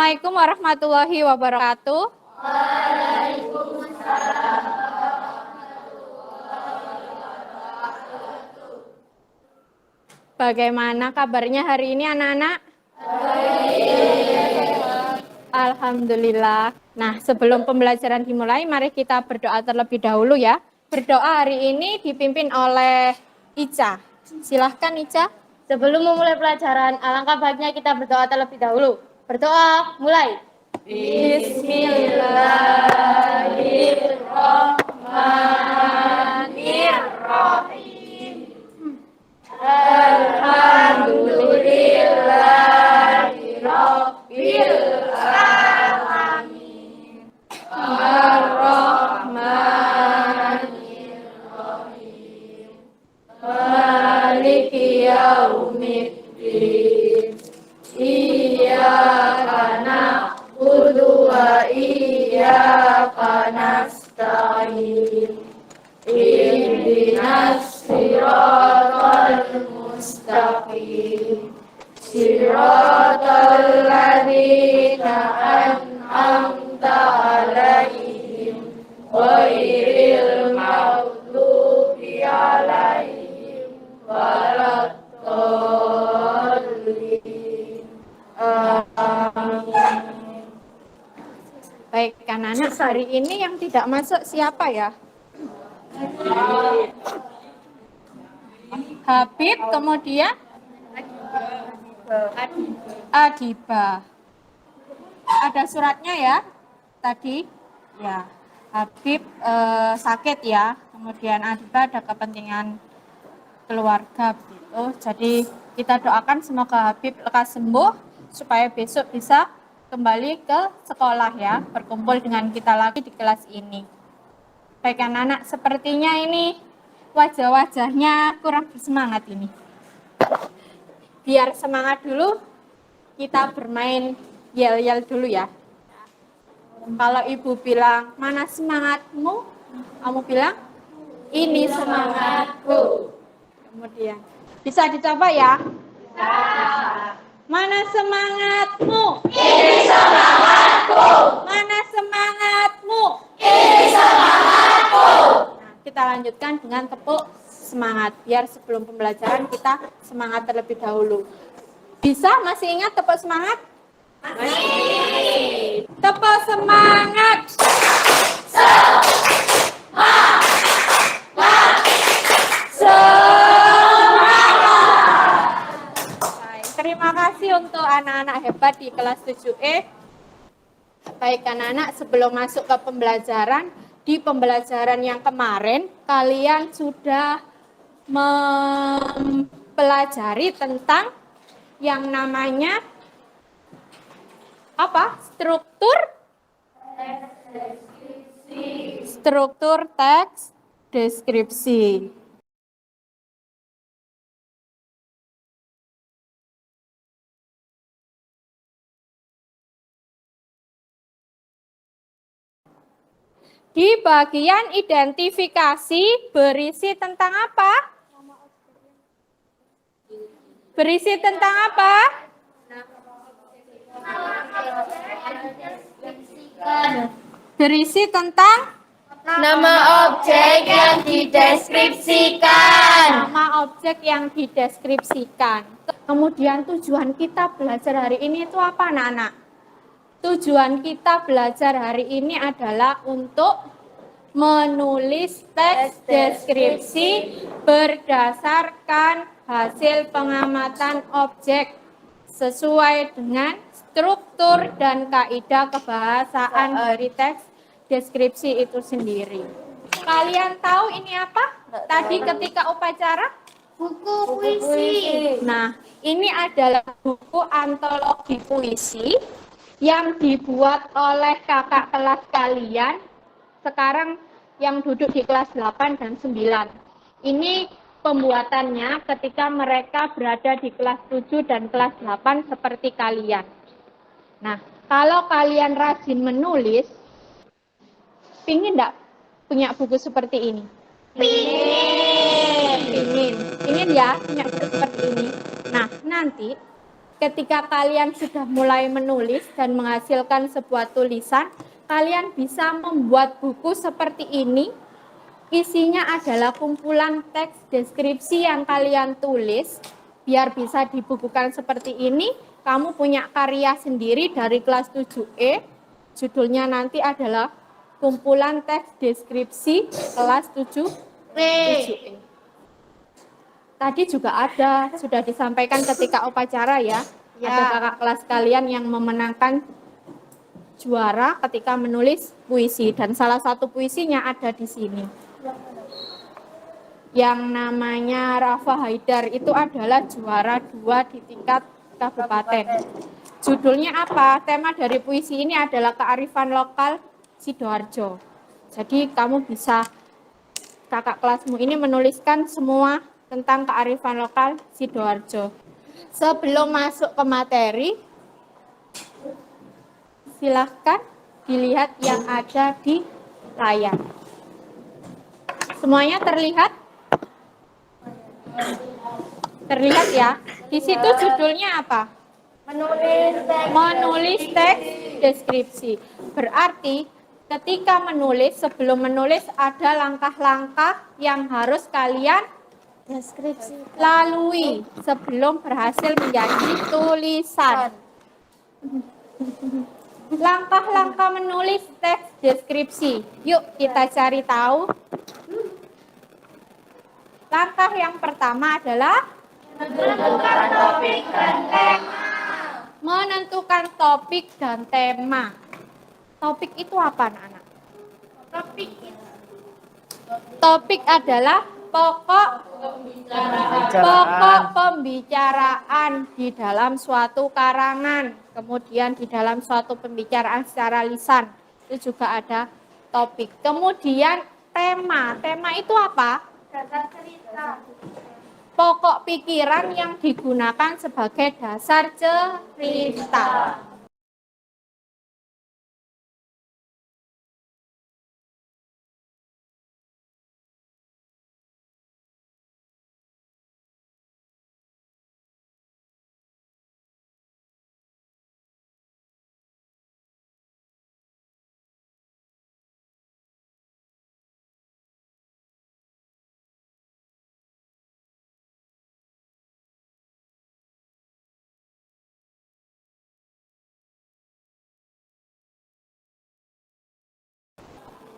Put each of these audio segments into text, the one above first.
Assalamualaikum warahmatullahi wabarakatuh. Bagaimana kabarnya hari ini anak-anak? Alhamdulillah. Nah, sebelum pembelajaran dimulai, mari kita berdoa terlebih dahulu ya. Berdoa hari ini dipimpin oleh Ica. Silahkan Ica. Sebelum memulai pelajaran, alangkah baiknya kita berdoa terlebih dahulu. Berdoa, mulai. Bismillahirrahmanirrahim. Alhamdulillahirabbil alamin. Ar-Rahmanir-Rahim. Maliki yaumiddin. Iyyaka na'budu wa iyyaka nasta'in. Ihdinas siratal mustaqim. Siratal ladzina an'amta 'alaihim ghairil maghdubi 'alaihim waladdallin. Amin. Baik, anak-anak, hari ini yang tidak masuk siapa ya? Habib, kemudian Adiba. Ada suratnya ya tadi? Ya, Habib sakit ya. Kemudian Adiba ada kepentingan keluarga gitu. Jadi kita doakan semoga Habib lekas sembuh supaya besok bisa kembali ke sekolah ya, berkumpul dengan kita lagi di kelas ini. Baik anak-anak, sepertinya ini wajah-wajahnya kurang bersemangat ini. Biar semangat dulu, kita bermain yel-yel dulu ya. Kalau ibu bilang, mana semangatmu? Kamu bilang, ini semangatku. Kemudian, bisa dicoba ya? Bisa. Mana semangatmu? Ini semangatku. Mana semangatmu? Ini semangatku. Nah, kita lanjutkan dengan tepuk semangat. Biar sebelum pembelajaran kita semangat terlebih dahulu. Bisa? Masih ingat tepuk semangat? Masih. Tepuk semangat. Terima kasih untuk anak-anak hebat di kelas 7E. Baik anak-anak, sebelum masuk ke pembelajaran, di pembelajaran yang kemarin, kalian sudah mempelajari tentang yang namanya apa? Struktur teks deskripsi. Di bagian identifikasi berisi tentang apa? Berisi tentang apa? Berisi tentang Nama objek yang dideskripsikan. nama objek yang dideskripsikan. Kemudian tujuan kita belajar hari ini itu apa, anak-anak? Tujuan kita belajar hari ini adalah untuk menulis teks deskripsi berdasarkan hasil pengamatan objek sesuai dengan struktur dan kaidah kebahasaan dari teks deskripsi itu sendiri. Kalian tahu ini apa? Tadi ketika upacara? Buku puisi. Nah, ini adalah buku antologi puisi yang dibuat oleh kakak kelas kalian sekarang yang duduk di kelas 8 dan 9. Ini pembuatannya ketika mereka berada di kelas 7 dan kelas 8 seperti kalian. Nah, kalau kalian rajin menulis, pingin enggak punya buku seperti ini? Pingin ya, punya buku seperti ini. Nah, nanti ketika kalian sudah mulai menulis dan menghasilkan sebuah tulisan, kalian bisa membuat buku seperti ini. Isinya adalah kumpulan teks deskripsi yang kalian tulis. Biar bisa dibukukan seperti ini, kamu punya karya sendiri dari kelas 7E. Judulnya nanti adalah kumpulan teks deskripsi kelas 7E. Tadi juga ada, sudah disampaikan ketika upacara ya. Ada kakak kelas kalian yang memenangkan juara ketika menulis puisi. Dan salah satu puisinya ada di sini. Yang namanya Rafa Haidar itu adalah juara 2 di tingkat kabupaten. Judulnya apa? Tema dari puisi ini adalah kearifan lokal Sidoarjo. Jadi kamu bisa, kakak kelasmu ini menuliskan semua tentang kearifan lokal Sidoarjo. Sebelum masuk ke materi, silahkan dilihat yang ada di layar. Semuanya terlihat? Terlihat ya. Di situ judulnya apa? Menulis teks deskripsi. Berarti ketika menulis, sebelum menulis ada langkah-langkah yang harus kalian lalui sebelum berhasil menjadi tulisan. Langkah-langkah menulis teks deskripsi. Yuk kita cari tahu. Langkah yang pertama adalah menentukan topik dan tema. Menentukan topik dan tema. Topik itu apa, anak-anak? Topik adalah pokok pembicaraan di dalam suatu karangan. Kemudian di dalam suatu pembicaraan secara lisan. Itu juga ada topik. Kemudian tema. Tema itu apa? Dasar cerita. Pokok pikiran yang digunakan sebagai dasar cerita.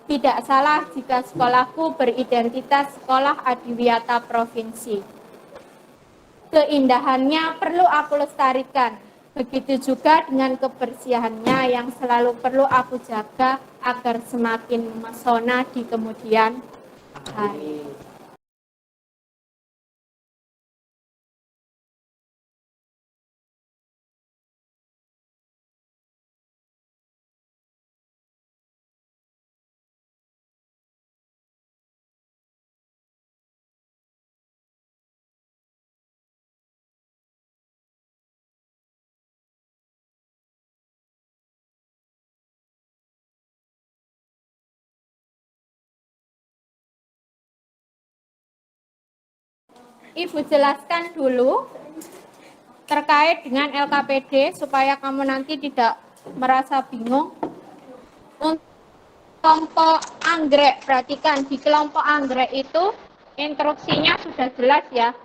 Tidak salah jika sekolahku beridentitas sekolah adiwiyata provinsi. Keindahannya perlu aku lestarikan. Begitu juga dengan kebersihannya yang selalu perlu aku jaga agar semakin memesona di kemudian hari. Ibu jelaskan dulu terkait dengan LKPD supaya kamu nanti tidak merasa bingung. Untuk kelompok anggrek, perhatikan di kelompok anggrek itu instruksinya sudah jelas ya.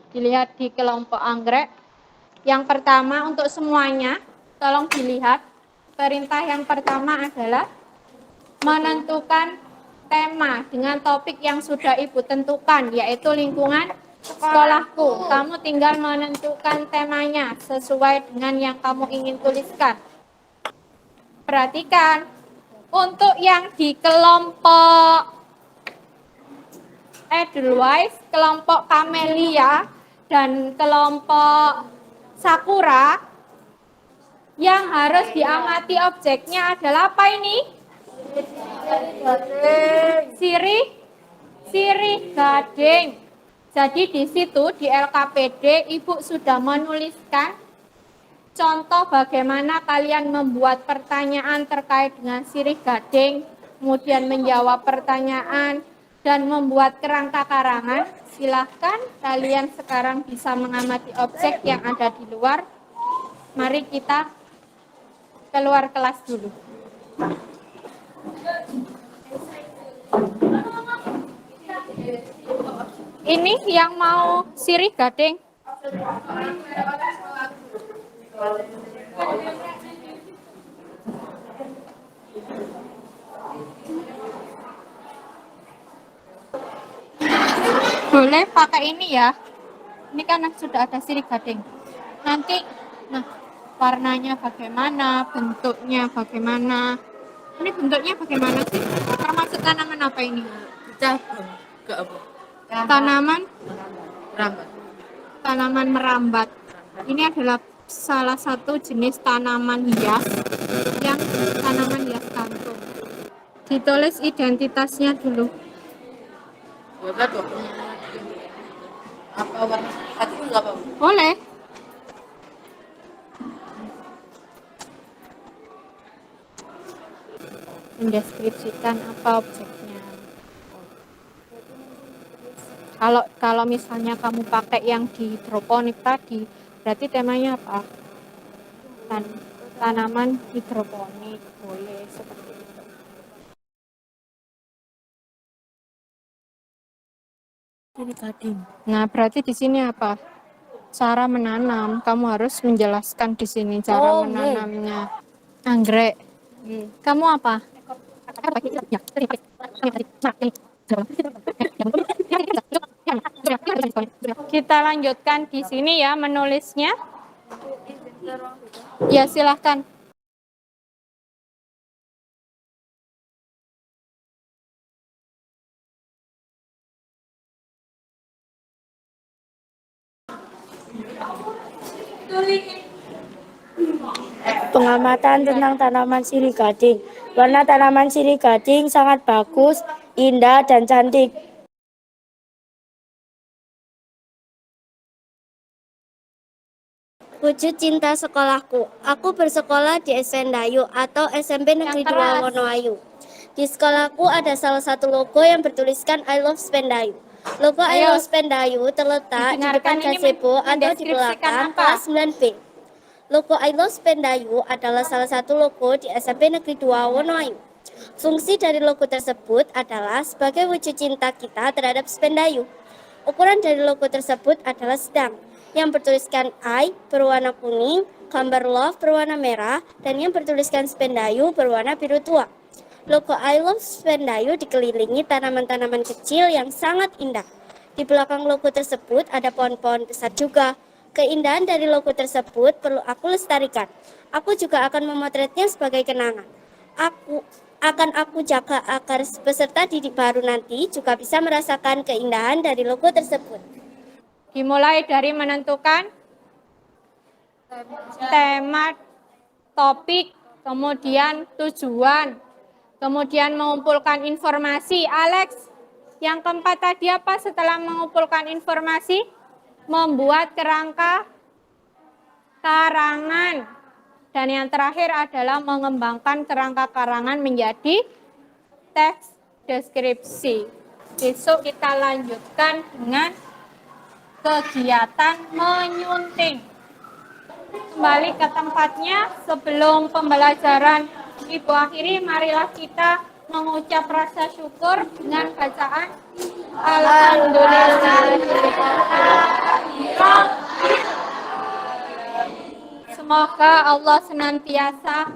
Dilihat di kelompok anggrek. Yang pertama untuk semuanya, tolong dilihat. Perintah yang pertama adalah menentukan tema dengan topik yang sudah Ibu tentukan, yaitu lingkungan sekolahku. Kamu tinggal menentukan temanya sesuai dengan yang kamu ingin tuliskan. Perhatikan, untuk yang di kelompok Edelweiss, kelompok Camellia, dan kelompok Sakura, yang harus diamati objeknya adalah apa ini? Sirih gading. Jadi di situ di LKPD Ibu sudah menuliskan contoh bagaimana kalian membuat pertanyaan terkait dengan sirih gading, kemudian menjawab pertanyaan, dan membuat kerangka karangan, silahkan kalian sekarang bisa mengamati objek yang ada di luar. Mari kita keluar kelas dulu. Ini yang mau sirih gading. Boleh pakai ini ya. Ini kan sudah ada sirih gading. Nanti, nah, warnanya bagaimana, bentuknya bagaimana. Ini bentuknya bagaimana sih? Termasuk tanaman apa ini? Cabang ke apa? Tanaman Rambat. tanaman merambat. Ini adalah salah satu jenis tanaman hias yang tanaman hias kantung. Ditulis identitasnya dulu. Buat waktunya apa warna hati itu nggak apa? Boleh. Mendeskripsikan apa objeknya. Kalau misalnya kamu pakai yang di hidroponik tadi, berarti temanya apa? Tanaman hidroponik, boleh seperti itu. Ini gading. Nah, berarti di sini apa? Cara menanam. Kamu harus menjelaskan di sini cara menanamnya. Anggrek. Kamu apa? Kita lanjutkan di sini ya menulisnya. Ya, silahkan. Pengamatan tentang tanaman sirih gading. Warna tanaman sirih gading sangat bagus, indah, dan cantik. Wujud cinta sekolahku. Aku bersekolah di Svendayu atau SMP Negeri 2 Wonoayu. Di sekolahku ada salah satu logo yang bertuliskan I love Svendayu. Logo I love Svendayu terletak di depan gazebo atau di belakang kelas 9B. Logo I love Svendayu adalah salah satu logo di SMP Negeri 2 Wonoayu. Fungsi dari logo tersebut adalah sebagai wujud cinta kita terhadap Svendayu. Ukuran dari logo tersebut adalah sedang, yang bertuliskan I berwarna kuning, gambar love berwarna merah, dan yang bertuliskan Svendayu berwarna biru tua. Logo I love Svendayu dikelilingi tanaman-tanaman kecil yang sangat indah. Di belakang logo tersebut ada pohon-pohon besar juga. Keindahan dari logo tersebut perlu aku lestarikan. Aku juga akan memotretnya sebagai kenangan. Aku jaga agar peserta didik baru nanti juga bisa merasakan keindahan dari logo tersebut. Dimulai dari menentukan tema, topik, kemudian tujuan, kemudian mengumpulkan informasi. Alex, yang keempat tadi apa setelah mengumpulkan informasi? Membuat kerangka karangan. Dan yang terakhir adalah mengembangkan kerangka karangan menjadi teks deskripsi. Besok kita lanjutkan dengan kegiatan menyunting. Kembali ke tempatnya, sebelum pembelajaran Ibu akhiri, marilah kita mengucap rasa syukur dengan bacaan Alhamdulillah. Semoga Allah senantiasa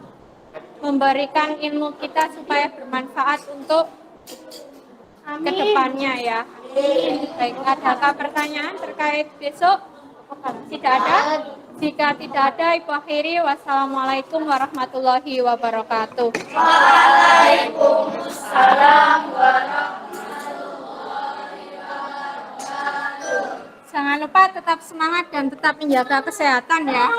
memberikan ilmu kita supaya bermanfaat untuk kedepannya ya. Baik, adakah pertanyaan terkait besok? Tidak ada? Jika tidak ada, Ibu akhiri. Wassalamualaikum warahmatullahi wabarakatuh. Waalaikumsalam warahmatullahi wabarakatuh. Jangan lupa tetap semangat dan tetap menjaga kesehatan ya.